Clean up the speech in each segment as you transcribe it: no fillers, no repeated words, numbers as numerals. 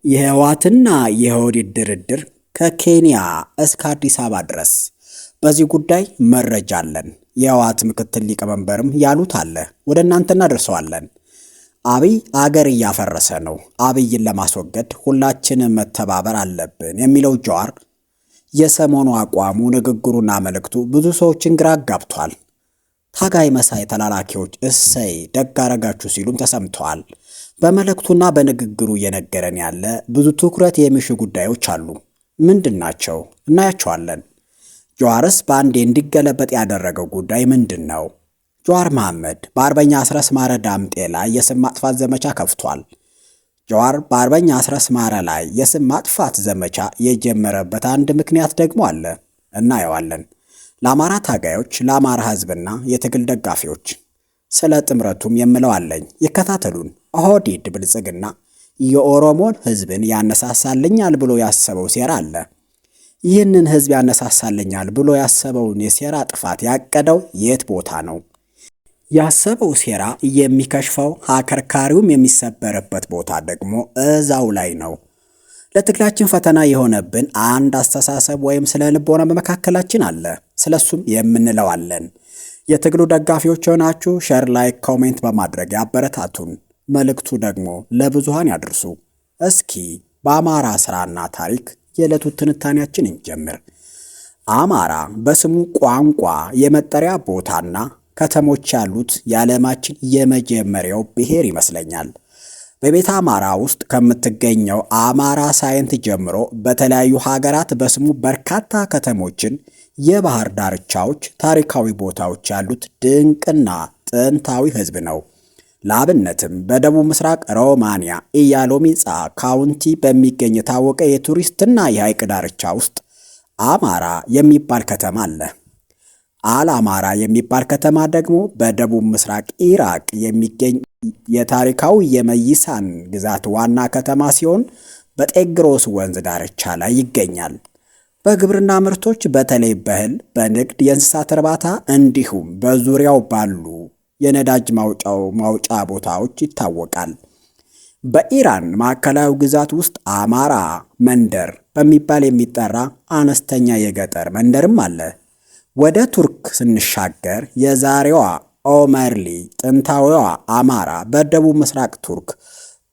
የህወሓትና የኦህዴድ ድርድር ከኬንያ እስከ አዲስ አበባ ድረስ። በዚህ ጉዳይ መረጃ አለን። የህወሓት ምክትል ሊቀመንበርም ያሉት አለ፣ ወደ እናንተ እናደርሰዋለን። አብይ አገር እያፈረሰ ነው፣ አብይን ለማስወገድ ሁላችንም መተባበር አለብን የሚለው ጀዋር የሰሞኑ አቋሙ፣ ንግግሩና መልእክቱ ብዙ ሰዎችን ግራ አጋብቷል። ታጋይ መሳይ ተላላኪዎች እሰይ ደግ አረጋችሁ ሲሉም ተሰምተዋል። በመልእክቱና በንግግሩ እየነገረን ያለ ብዙ ትኩረት የሚሹ ጉዳዮች አሉ። ምንድን ናቸው? እናያቸዋለን። ጀዋርስ በአንዴ እንዲገለበጥ ያደረገው ጉዳይ ምንድን ነው? ጀዋር መሐመድ በአርበኛ አስረስ ማረ ዳምጤ ላይ የስም ማጥፋት ዘመቻ ከፍቷል። ጀዋር በአርበኛ አስረስ ማረ ላይ የስም ማጥፋት ዘመቻ የጀመረበት አንድ ምክንያት ደግሞ አለ፣ እናየዋለን። ለአማራ ታጋዮች፣ ለአማራ ሕዝብና የትግል ደጋፊዎች ስለ ጥምረቱም የምለው አለኝ፣ ይከታተሉን። ኦህዴድ ብልጽግና የኦሮሞን ሕዝብን ያነሳሳልኛል ብሎ ያሰበው ሴራ አለ። ይህንን ሕዝብ ያነሳሳልኛል ብሎ ያሰበውን የሴራ ጥፋት ያቀደው የት ቦታ ነው? ያሰበው ሴራ የሚከሽፈው አከርካሪውም የሚሰበርበት ቦታ ደግሞ እዛው ላይ ነው። ለትግላችን ፈተና የሆነብን አንድ አስተሳሰብ ወይም ስለ ልቦና በመካከላችን አለ። ስለሱም የምንለው አለን። የትግሉ ደጋፊዎች የሆናችሁ ሼር፣ ላይክ፣ ኮሜንት በማድረግ ያበረታቱን። መልእክቱ ደግሞ ለብዙሃን ያድርሱ። እስኪ በአማራ ስራና ታሪክ የዕለቱ ትንታኔያችን እንጀምር። አማራ በስሙ ቋንቋ፣ የመጠሪያ ቦታና ከተሞች ያሉት የዓለማችን የመጀመሪያው ብሔር ይመስለኛል። በቤተ አማራ ውስጥ ከምትገኘው አማራ ሳይንት ጀምሮ በተለያዩ ሀገራት በስሙ በርካታ ከተሞችን፣ የባህር ዳርቻዎች፣ ታሪካዊ ቦታዎች ያሉት ድንቅና ጥንታዊ ሕዝብ ነው። ለአብነትም በደቡብ ምስራቅ ሮማንያ ኢያሎሚጻ ካውንቲ በሚገኝ የታወቀ የቱሪስትና የሐይቅ ዳርቻ ውስጥ አማራ የሚባል ከተማ አለ። አልአማራ የሚባል ከተማ ደግሞ በደቡብ ምስራቅ ኢራቅ የሚገኝ የታሪካዊ የመይሳን ግዛት ዋና ከተማ ሲሆን በጤግሮስ ወንዝ ዳርቻ ላይ ይገኛል። በግብርና ምርቶች በተለይ በእህል፣ በንግድ፣ የእንስሳት እርባታ እንዲሁም በዙሪያው ባሉ የነዳጅ ማውጫ ቦታዎች ይታወቃል። በኢራን ማዕከላዊ ግዛት ውስጥ አማራ መንደር በሚባል የሚጠራ አነስተኛ የገጠር መንደርም አለ። ወደ ቱርክ ስንሻገር የዛሬዋ ኦመርሊ ጥንታዊዋ አማራ በደቡብ ምስራቅ ቱርክ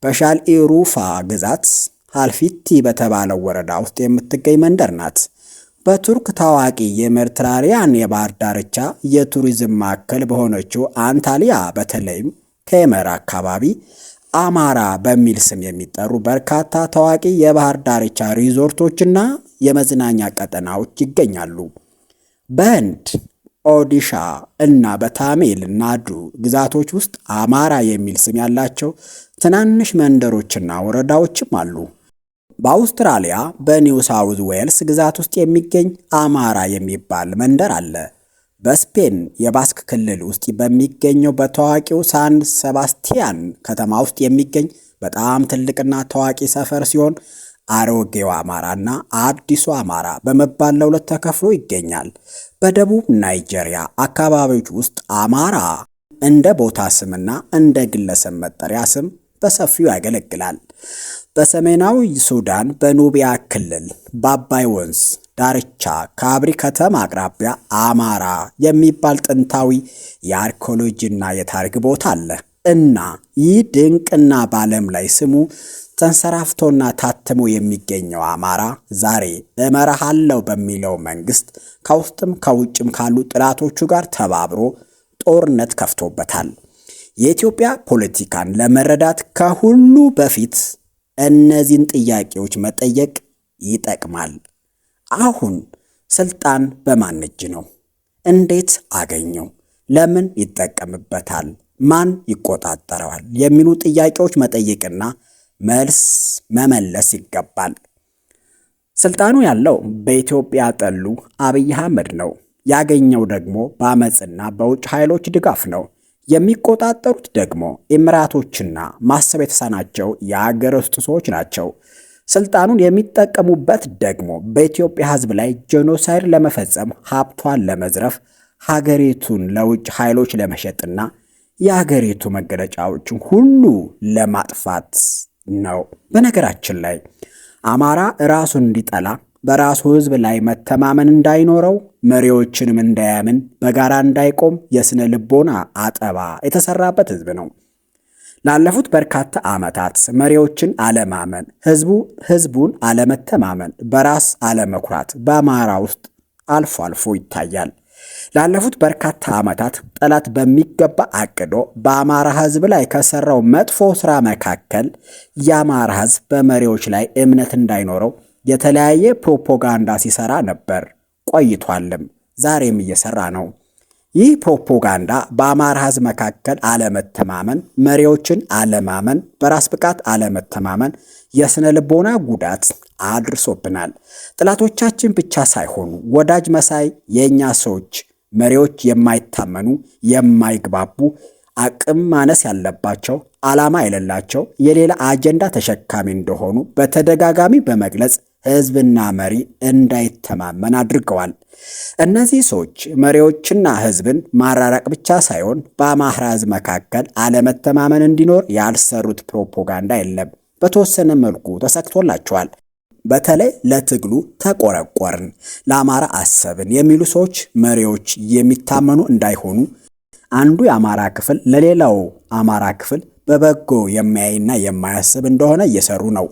በሻልኢሩፋ ግዛት ሃልፊቲ በተባለው ወረዳ ውስጥ የምትገኝ መንደር ናት። በቱርክ ታዋቂ የሜዲትራኒያን የባህር ዳርቻ የቱሪዝም ማዕከል በሆነችው አንታሊያ በተለይም ከየመን አካባቢ አማራ በሚል ስም የሚጠሩ በርካታ ታዋቂ የባህር ዳርቻ ሪዞርቶችና የመዝናኛ ቀጠናዎች ይገኛሉ። በህንድ ኦዲሻ እና በታሚል ናዱ ግዛቶች ውስጥ አማራ የሚል ስም ያላቸው ትናንሽ መንደሮችና ወረዳዎችም አሉ። በአውስትራሊያ በኒው ሳውዝ ዌልስ ግዛት ውስጥ የሚገኝ አማራ የሚባል መንደር አለ። በስፔን የባስክ ክልል ውስጥ በሚገኘው በታዋቂው ሳን ሰባስቲያን ከተማ ውስጥ የሚገኝ በጣም ትልቅና ታዋቂ ሰፈር ሲሆን አሮጌው አማራና አዲሱ አማራ በመባል ለሁለት ተከፍሎ ይገኛል። በደቡብ ናይጄሪያ አካባቢዎች ውስጥ አማራ እንደ ቦታ ስምና እንደ ግለሰብ መጠሪያ ስም በሰፊው ያገለግላል። በሰሜናዊ ሱዳን በኑቢያ ክልል በአባይ ወንዝ ዳርቻ ከአብሪ ከተማ አቅራቢያ አማራ የሚባል ጥንታዊ የአርኪኦሎጂና የታሪክ ቦታ አለ እና ይህ ድንቅና በዓለም ላይ ስሙ ተንሰራፍቶና ታትሞ የሚገኘው አማራ ዛሬ እመራሃለሁ በሚለው መንግስት ከውስጥም ከውጭም ካሉ ጥላቶቹ ጋር ተባብሮ ጦርነት ከፍቶበታል። የኢትዮጵያ ፖለቲካን ለመረዳት ከሁሉ በፊት እነዚህን ጥያቄዎች መጠየቅ ይጠቅማል። አሁን ስልጣን በማን እጅ ነው? እንዴት አገኘው? ለምን ይጠቀምበታል? ማን ይቆጣጠረዋል? የሚሉ ጥያቄዎች መጠየቅና መልስ መመለስ ይገባል። ስልጣኑ ያለው በኢትዮጵያ ጠሉ አብይ አህመድ ነው። ያገኘው ደግሞ በአመፅና በውጭ ኃይሎች ድጋፍ ነው። የሚቆጣጠሩት ደግሞ ኢሚራቶችና ማሰብ የተሳናቸው የአገር ውስጥ ሰዎች ናቸው። ስልጣኑን የሚጠቀሙበት ደግሞ በኢትዮጵያ ሕዝብ ላይ ጄኖሳይድ ለመፈጸም፣ ሀብቷን ለመዝረፍ፣ ሀገሪቱን ለውጭ ኃይሎች ለመሸጥና የሀገሪቱ መገለጫዎችን ሁሉ ለማጥፋት ነው። በነገራችን ላይ አማራ ራሱን እንዲጠላ፣ በራሱ ሕዝብ ላይ መተማመን እንዳይኖረው፣ መሪዎችንም እንዳያምን፣ በጋራ እንዳይቆም የስነ ልቦና አጠባ የተሰራበት ሕዝብ ነው። ላለፉት በርካታ ዓመታት መሪዎችን አለማመን፣ ሕዝቡን አለመተማመን፣ በራስ አለመኩራት በአማራ ውስጥ አልፎ አልፎ ይታያል። ላለፉት በርካታ ዓመታት ጠላት በሚገባ አቅዶ በአማራ ሕዝብ ላይ ከሰራው መጥፎ ሥራ መካከል የአማራ ሕዝብ በመሪዎች ላይ እምነት እንዳይኖረው የተለያየ ፕሮፓጋንዳ ሲሰራ ነበር ቆይቷልም፣ ዛሬም እየሰራ ነው። ይህ ፕሮፓጋንዳ በአማራ ሕዝብ መካከል አለመተማመን፣ መሪዎችን አለማመን፣ በራስ ብቃት አለመተማመን፣ የስነ ልቦና ጉዳት አድርሶብናል። ጠላቶቻችን ብቻ ሳይሆኑ ወዳጅ መሳይ የእኛ ሰዎች መሪዎች የማይታመኑ፣ የማይግባቡ፣ አቅም ማነስ ያለባቸው፣ ዓላማ የሌላቸው፣ የሌላ አጀንዳ ተሸካሚ እንደሆኑ በተደጋጋሚ በመግለጽ ሕዝብና መሪ እንዳይተማመን አድርገዋል። እነዚህ ሰዎች መሪዎችና ሕዝብን ማራራቅ ብቻ ሳይሆን በአማራ ሕዝብ መካከል አለመተማመን እንዲኖር ያልሰሩት ፕሮፓጋንዳ የለም። በተወሰነ መልኩ ተሳክቶላቸዋል። በተለይ ለትግሉ ተቆረቆርን፣ ለአማራ አሰብን የሚሉ ሰዎች መሪዎች የሚታመኑ እንዳይሆኑ፣ አንዱ የአማራ ክፍል ለሌላው አማራ ክፍል በበጎ የማያይና የማያስብ እንደሆነ እየሰሩ ነው።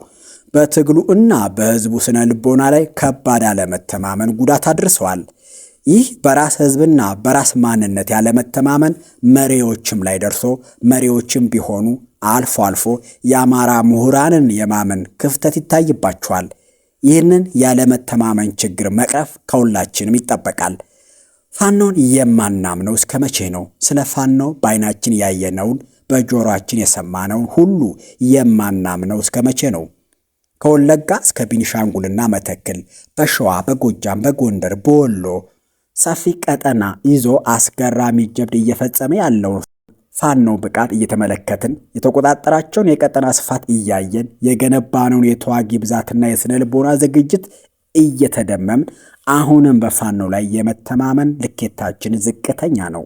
በትግሉ እና በሕዝቡ ስነ ልቦና ላይ ከባድ አለመተማመን ጉዳት አድርሰዋል። ይህ በራስ ሕዝብና በራስ ማንነት ያለመተማመን መሪዎችም ላይ ደርሶ መሪዎችም ቢሆኑ አልፎ አልፎ የአማራ ምሁራንን የማመን ክፍተት ይታይባቸዋል። ይህንን ያለመተማመን ችግር መቅረፍ ከሁላችንም ይጠበቃል። ፋኖን የማናምነው እስከ መቼ ነው? ስለ ፋኖ በዓይናችን ያየነውን በጆሮአችን የሰማነውን ሁሉ የማናምነው እስከ መቼ ነው? ከወለጋ እስከ ቢኒሻንጉልና መተክል፣ በሸዋ፣ በጎጃም፣ በጎንደር፣ በወሎ ሰፊ ቀጠና ይዞ አስገራሚ ጀብድ እየፈጸመ ያለው ፋኖ ብቃት እየተመለከትን፣ የተቆጣጠራቸውን የቀጠና ስፋት እያየን፣ የገነባነውን የተዋጊ ብዛትና የስነ ልቦና ዝግጅት እየተደመምን አሁንም በፋኖ ላይ የመተማመን ልኬታችን ዝቅተኛ ነው።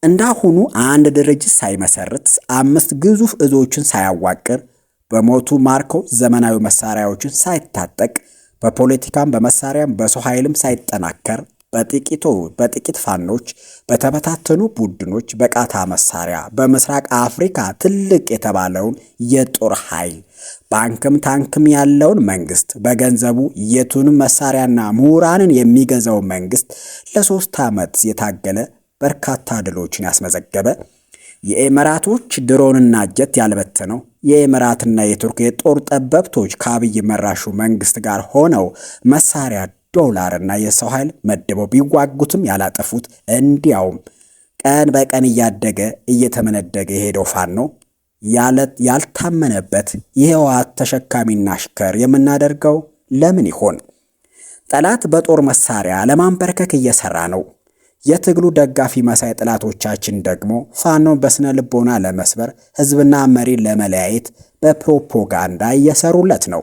እንዳሁኑ አንድ ድርጅት ሳይመሰርት 5 ግዙፍ እዞችን ሳያዋቅር በሞቱ ማርኮ ዘመናዊ መሳሪያዎችን ሳይታጠቅ በፖለቲካም በመሳሪያም በሰው ኃይልም ሳይጠናከር በጥቂት ፋኖች በተበታተኑ ቡድኖች በቃታ መሳሪያ በምስራቅ አፍሪካ ትልቅ የተባለውን የጦር ኃይል ባንክም ታንክም ያለውን መንግስት በገንዘቡ የቱንም መሳሪያና ምሁራንን የሚገዛው መንግስት ለ3 ዓመት የታገለ በርካታ ድሎችን ያስመዘገበ የኤምራቶች ድሮንና ጀት ያልበተነው የኤምራትና የቱርክ የጦር ጠበብቶች ከአብይ መራሹ መንግስት ጋር ሆነው መሳሪያ ዶላርና የሰው ኃይል መድበው ቢዋጉትም ያላጠፉት እንዲያውም ቀን በቀን እያደገ እየተመነደገ የሄደው ፋኖ ያልታመነበት የህወሓት ተሸካሚና አሽከር የምናደርገው ለምን ይሆን? ጠላት በጦር መሳሪያ ለማንበርከክ እየሰራ ነው። የትግሉ ደጋፊ መሳይ ጠላቶቻችን ደግሞ ፋኖን በስነ ልቦና ለመስበር ህዝብና መሪ ለመለያየት በፕሮፓጋንዳ እየሰሩለት ነው።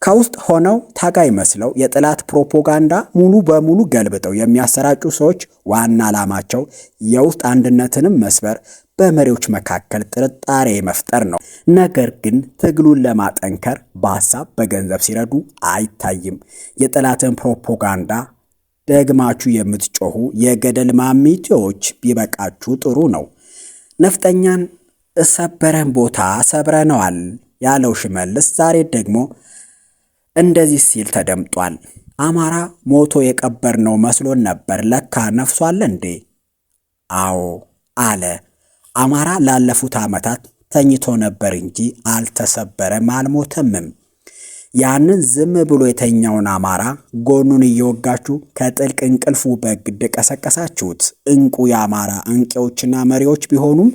ከውስጥ ሆነው ታጋይ መስለው የጠላት ፕሮፓጋንዳ ሙሉ በሙሉ ገልብጠው የሚያሰራጩ ሰዎች ዋና ዓላማቸው የውስጥ አንድነትንም መስበር፣ በመሪዎች መካከል ጥርጣሬ መፍጠር ነው። ነገር ግን ትግሉን ለማጠንከር በሐሳብ በገንዘብ ሲረዱ አይታይም። የጠላትን ፕሮፓጋንዳ ደግማችሁ የምትጮሁ የገደል ማሚቴዎች ቢበቃችሁ ጥሩ ነው። ነፍጠኛን እሰበረን ቦታ ሰብረነዋል ያለው ሽመልስ ዛሬ ደግሞ እንደዚህ ሲል ተደምጧል። አማራ ሞቶ የቀበርነው መስሎን ነበር፣ ለካ ነፍሱ አለ እንዴ? አዎ አለ። አማራ ላለፉት ዓመታት ተኝቶ ነበር እንጂ አልተሰበረም፣ አልሞተምም። ያንን ዝም ብሎ የተኛውን አማራ ጎኑን እየወጋችሁ ከጥልቅ እንቅልፉ በግድ ቀሰቀሳችሁት። እንቁ የአማራ አንቂዎችና መሪዎች ቢሆኑም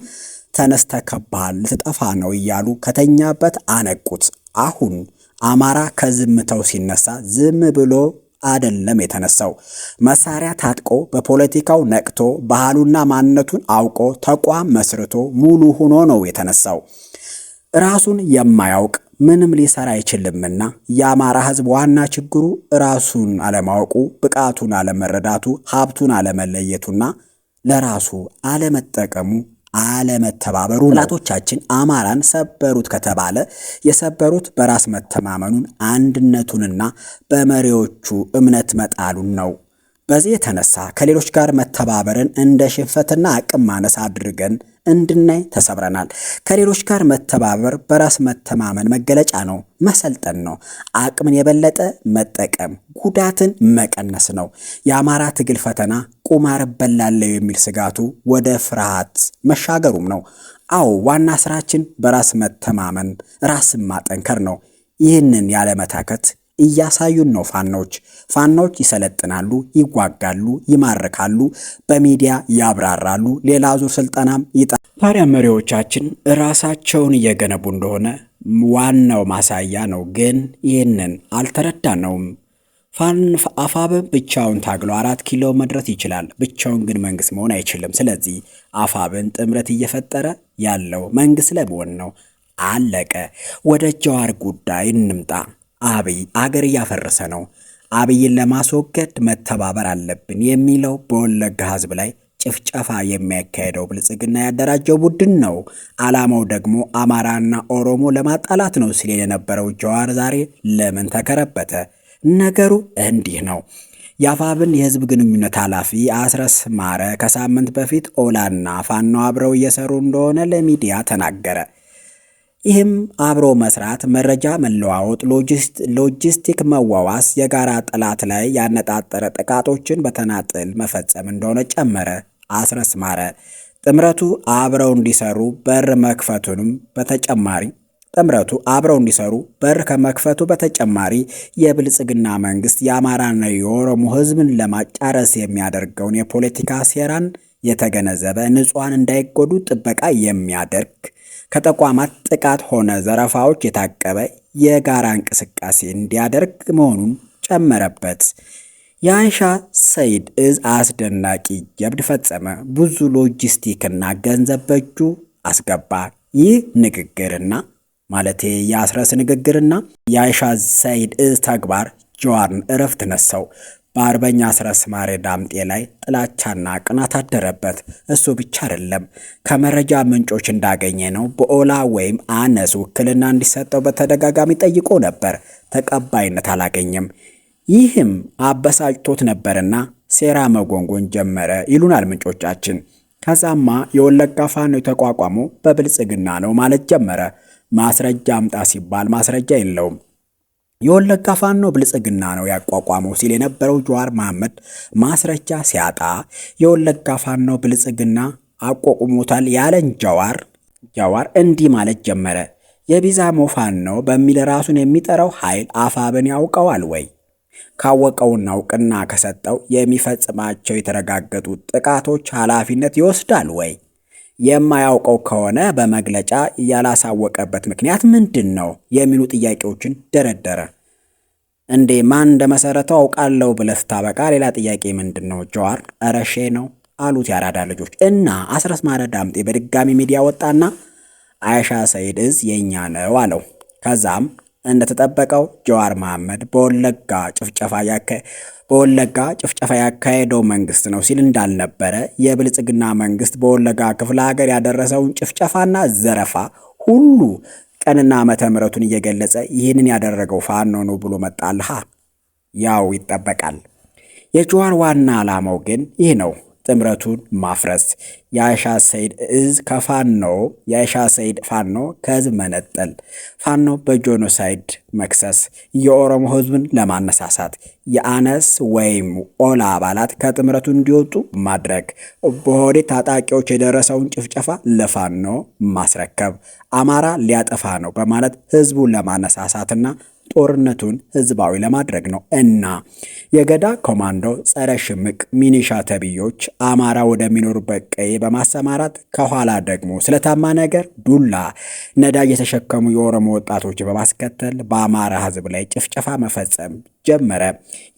ተነስተከባል፣ ልትጠፋ ነው እያሉ ከተኛበት አነቁት። አሁን አማራ ከዝምታው ሲነሳ ዝም ብሎ አይደለም የተነሳው። መሳሪያ ታጥቆ በፖለቲካው ነቅቶ ባህሉና ማንነቱን አውቆ ተቋም መስርቶ ሙሉ ሆኖ ነው የተነሳው። ራሱን የማያውቅ ምንም ሊሰራ አይችልምና የአማራ ሕዝብ ዋና ችግሩ ራሱን አለማወቁ፣ ብቃቱን አለመረዳቱ፣ ሀብቱን አለመለየቱና ለራሱ አለመጠቀሙ አለመተባበሩ ነው። ጠላቶቻችን አማራን ሰበሩት ከተባለ የሰበሩት በራስ መተማመኑን፣ አንድነቱንና በመሪዎቹ እምነት መጣሉን ነው። በዚህ የተነሳ ከሌሎች ጋር መተባበርን እንደ ሽንፈትና አቅም ማነስ አድርገን እንድናይ ተሰብረናል። ከሌሎች ጋር መተባበር በራስ መተማመን መገለጫ ነው፣ መሰልጠን ነው፣ አቅምን የበለጠ መጠቀም፣ ጉዳትን መቀነስ ነው። የአማራ ትግል ፈተና ቁማር እበላለሁ የሚል ስጋቱ ወደ ፍርሃት መሻገሩም ነው። አዎ ዋና ስራችን በራስ መተማመን ራስን ማጠንከር ነው። ይህንን ያለመታከት እያሳዩን ነው። ፋኖች ይሰለጥናሉ፣ ይዋጋሉ፣ ይማርካሉ፣ በሚዲያ ያብራራሉ፣ ሌላ ዙር ስልጠናም ታዲያ መሪዎቻችን ራሳቸውን እየገነቡ እንደሆነ ዋናው ማሳያ ነው። ግን ይህንን አልተረዳነውም። አፋብን ብቻውን ታግሎ 4 ኪሎ መድረስ ይችላል። ብቻውን ግን መንግስት መሆን አይችልም። ስለዚህ አፋብን ጥምረት እየፈጠረ ያለው መንግስት ለመሆን ነው። አለቀ። ወደ ጀዋር ጉዳይ እንምጣ። አብይ አገር እያፈረሰ ነው። አብይን ለማስወገድ መተባበር አለብን የሚለው በወለጋ ህዝብ ላይ ጭፍጨፋ የሚያካሄደው ብልጽግና ያደራጀው ቡድን ነው። ዓላማው ደግሞ አማራና ኦሮሞ ለማጣላት ነው ሲል የነበረው ጀዋር ዛሬ ለምን ተከረበተ? ነገሩ እንዲህ ነው። የአፋብን የህዝብ ግንኙነት ኃላፊ አስረስ ማረ ከሳምንት በፊት ኦላና ፋኖ አብረው እየሰሩ እንደሆነ ለሚዲያ ተናገረ። ይህም አብሮ መስራት፣ መረጃ መለዋወጥ፣ ሎጂስቲክ መዋዋስ፣ የጋራ ጠላት ላይ ያነጣጠረ ጥቃቶችን በተናጥል መፈጸም እንደሆነ ጨመረ። አስረስ ማረ ጥምረቱ አብረው እንዲሰሩ በር ከመክፈቱ በተጨማሪ የብልጽግና መንግስት የአማራና የኦሮሞ ህዝብን ለማጫረስ የሚያደርገውን የፖለቲካ ሴራን የተገነዘበ ንጹሐን እንዳይጎዱ ጥበቃ የሚያደርግ ከተቋማት ጥቃት ሆነ ዘረፋዎች የታቀበ የጋራ እንቅስቃሴ እንዲያደርግ መሆኑን ጨመረበት። የአይሻ ሰይድ እዝ አስደናቂ ጀብድ ፈጸመ። ብዙ ሎጂስቲክና ገንዘብ በእጁ አስገባ። ይህ ንግግርና የአስረስ ንግግርና የአይሻ ሰይድ እዝ ተግባር ጀዋርን እረፍት ነሳው። በአርበኛ አስረስ ማረ ዳምጤ ላይ ጥላቻና ቅናት አደረበት። እሱ ብቻ አይደለም፣ ከመረጃ ምንጮች እንዳገኘ ነው በኦላ ወይም አነስ ውክልና እንዲሰጠው በተደጋጋሚ ጠይቆ ነበር። ተቀባይነት አላገኘም። ይህም አበሳጭቶት ነበርና ሴራ መጎንጎን ጀመረ ይሉናል ምንጮቻችን። ከዛማ የወለጋ ፋኖ የተቋቋመው በብልጽግና ነው ማለት ጀመረ። ማስረጃ አምጣ ሲባል ማስረጃ የለውም። የወለጋ ፋኖ ብልጽግና ነው ያቋቋመው ሲል የነበረው ጀዋር መሐመድ ማስረጃ ሲያጣ የወለጋ ፋኖ ብልጽግና አቋቁሞታል ያለን ጀዋር እንዲህ ማለት ጀመረ። የቢዛሞ ፋኖ በሚል ራሱን የሚጠራው ኃይል አፋብን ያውቀዋል ወይ? ካወቀውና እውቅና ከሰጠው የሚፈጽማቸው የተረጋገጡ ጥቃቶች ኃላፊነት ይወስዳል ወይ? የማያውቀው ከሆነ በመግለጫ ያላሳወቀበት ምክንያት ምንድን ነው? የሚሉ ጥያቄዎችን ደረደረ። እንዴ ማን እንደመሰረተው አውቃለሁ ብለህ ስታበቃ ሌላ ጥያቄ ምንድን ነው? ጀዋር እረሼ ነው አሉት ያራዳ ልጆች። እና አስረስ ማረ ዳምጤ በድጋሚ ሚዲያ ወጣና አይሻ ሰይድ እዝ የኛ ነው አለው። ከዛም እንደተጠበቀው ጀዋር መሐመድ በወለጋ ጭፍጨፋ ያካሄደው መንግስት ነው ሲል እንዳልነበረ፣ የብልጽግና መንግስት በወለጋ ክፍለ ሀገር ያደረሰውን ጭፍጨፋና ዘረፋ ሁሉ ቀንና ዓመተ ምሕረቱን እየገለጸ ይህንን ያደረገው ፋኖ ነው ብሎ መጣልሃ። ያው ይጠበቃል። የጀዋር ዋና ዓላማው ግን ይህ ነው፣ ጥምረቱን ማፍረስ። የአይሻ ሰይድ እዝ ፋኖ ከህዝብ መነጠል፣ ፋኖ በጄኖሳይድ መክሰስ፣ የኦሮሞ ህዝብን ለማነሳሳት፣ የአነስ ወይም ኦላ አባላት ከጥምረቱ እንዲወጡ ማድረግ፣ በኦህዴድ ታጣቂዎች የደረሰውን ጭፍጨፋ ለፋኖ ማስረከብ፣ አማራ ሊያጠፋ ነው በማለት ህዝቡን ለማነሳሳትና ጦርነቱን ህዝባዊ ለማድረግ ነው። እና የገዳ ኮማንዶ ጸረ ሽምቅ ሚኒሻ ተብዮች አማራ ወደሚኖሩበት ቀዬ በማሰማራት ከኋላ ደግሞ ስለታማ ነገር ዱላ፣ ነዳጅ የተሸከሙ የኦሮሞ ወጣቶች በማስከተል በአማራ ህዝብ ላይ ጭፍጨፋ መፈጸም ጀመረ።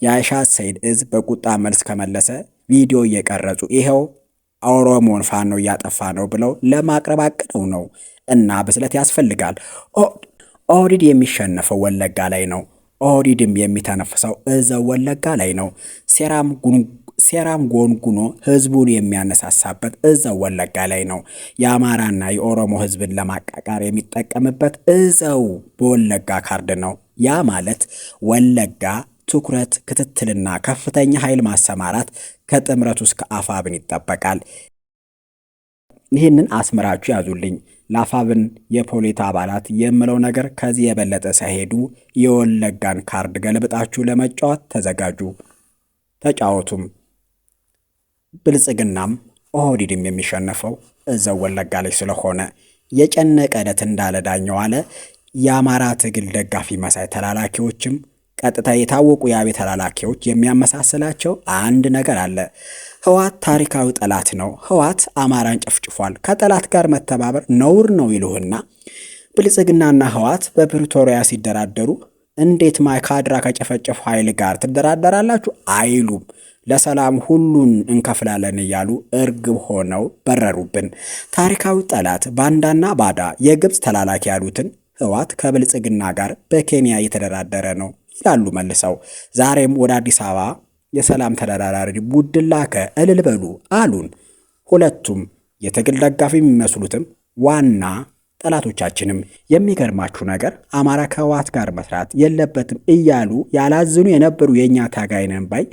የአይሻ ሰይድ እዝ በቁጣ መልስ ከመለሰ ቪዲዮ እየቀረጹ ይሄው ኦሮሞን ፋኖ እያጠፋ ነው ብለው ለማቅረብ አቅደው ነው። እና ብስለት ያስፈልጋል። ኦህዴድ የሚሸነፈው ወለጋ ላይ ነው። ኦህዴድም የሚተነፍሰው እዛው ወለጋ ላይ ነው። ሴራም ጎንጉኖ ህዝቡን የሚያነሳሳበት እዛው ወለጋ ላይ ነው። የአማራና የኦሮሞ ህዝብን ለማቃቃር የሚጠቀምበት እዛው በወለጋ ካርድ ነው። ያ ማለት ወለጋ ትኩረት፣ ክትትልና ከፍተኛ ኃይል ማሰማራት ከጥምረቱ እስከ አፋብን ይጠበቃል። ይህንን አስምራችሁ ያዙልኝ። ለአፋብን የፖለቲካ አባላት የምለው ነገር ከዚህ የበለጠ ሳይሄዱ የወለጋን ካርድ ገልብጣችሁ ለመጫወት ተዘጋጁ፣ ተጫወቱም። ብልጽግናም ኦህዴድም የሚሸነፈው እዛው ወለጋ ላይ ስለሆነ የጨነቀ ዕለት እንዳለ ዳኘው አለ። የአማራ ትግል ደጋፊ መሳይ ተላላኪዎችም ቀጥታ የታወቁ የአብይ ተላላኪዎች የሚያመሳስላቸው አንድ ነገር አለ። ህወሓት ታሪካዊ ጠላት ነው። ህወሓት አማራን ጨፍጭፏል። ከጠላት ጋር መተባበር ነውር ነው ይሉህና ብልጽግናና ህወሓት በፕሪቶሪያ ሲደራደሩ እንዴት ማይካድራ ከጨፈጨፉ ኃይል ጋር ትደራደራላችሁ አይሉም። ለሰላም ሁሉን እንከፍላለን እያሉ እርግብ ሆነው በረሩብን። ታሪካዊ ጠላት ባንዳና ባዳ የግብፅ ተላላኪ ያሉትን ህወሓት ከብልጽግና ጋር በኬንያ እየተደራደረ ነው ይላሉ መልሰው። ዛሬም ወደ አዲስ አበባ የሰላም ተደራዳሪ ቡድን ላከ እልል በሉ አሉን። ሁለቱም የትግል ደጋፊ የሚመስሉትም ዋና ጠላቶቻችንም። የሚገርማችሁ ነገር አማራ ከህወሓት ጋር መስራት የለበትም እያሉ ያላዝኑ የነበሩ የእኛ ታጋይ ነን ባይ፣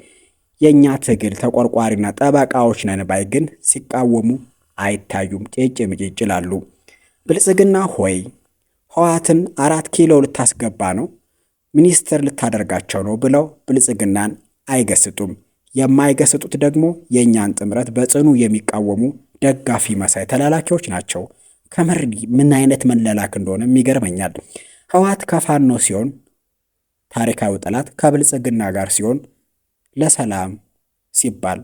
የእኛ ትግል ተቆርቋሪና ጠበቃዎች ነን ባይ ግን ሲቃወሙ አይታዩም። ጭጭ ምጭጭ ይላሉ። ብልጽግና ሆይ ህወሓትን 4 ኪሎ ልታስገባ ነው፣ ሚኒስትር ልታደርጋቸው ነው ብለው ብልጽግናን አይገስጡም። የማይገስጡት ደግሞ የእኛን ጥምረት በጽኑ የሚቃወሙ ደጋፊ መሳይ ተላላኪዎች ናቸው። ከምር ምን አይነት መለላክ እንደሆነ ይገርመኛል። ህወሓት ከፋኖ ሲሆን ታሪካዊ ጠላት፣ ከብልጽግና ጋር ሲሆን ለሰላም ሲባል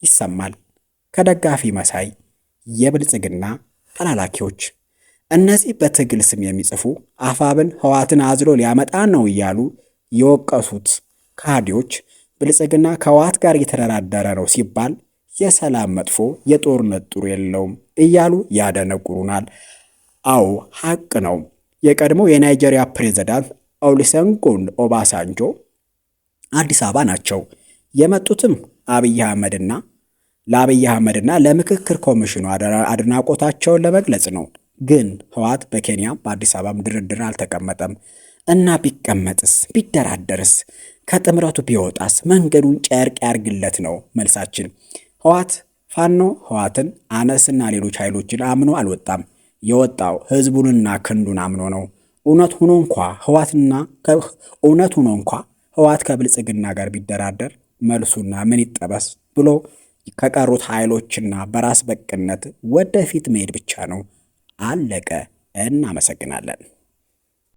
ይሰማል። ከደጋፊ መሳይ የብልጽግና ተላላኪዎች እነዚህ በትግል ስም የሚጽፉ አፋብን ህወሓትን አዝሎ ሊያመጣ ነው እያሉ የወቀሱት ከሃዲዎች ብልጽግና ከህወሓት ጋር እየተደራደረ ነው ሲባል የሰላም መጥፎ የጦርነት ጥሩ የለውም እያሉ ያደነቁሩናል። አዎ ሐቅ ነው። የቀድሞው የናይጄሪያ ፕሬዝዳንት ኦሉሴጉን ኦባሳንጆ አዲስ አበባ ናቸው። የመጡትም ለአብይ አህመድና ለምክክር ኮሚሽኑ አድናቆታቸውን ለመግለጽ ነው። ግን ህወሓት በኬንያም በአዲስ አበባም ድርድር አልተቀመጠም እና ቢቀመጥስ ቢደራደርስ ከጥምረቱ ቢወጣስ መንገዱን ጨርቅ ያርግለት ነው መልሳችን። ፋኖ ህወሓትን አነስና ሌሎች ኃይሎችን አምኖ አልወጣም። የወጣው ህዝቡንና ክንዱን አምኖ ነው። እውነት ሆኖ እንኳ ህወሓት ከብልጽግና ጋር ቢደራደር መልሱና ምን ይጠበስ ብሎ ከቀሩት ኃይሎችና በራስ በቅነት ወደፊት መሄድ ብቻ ነው። አለቀ። እናመሰግናለን።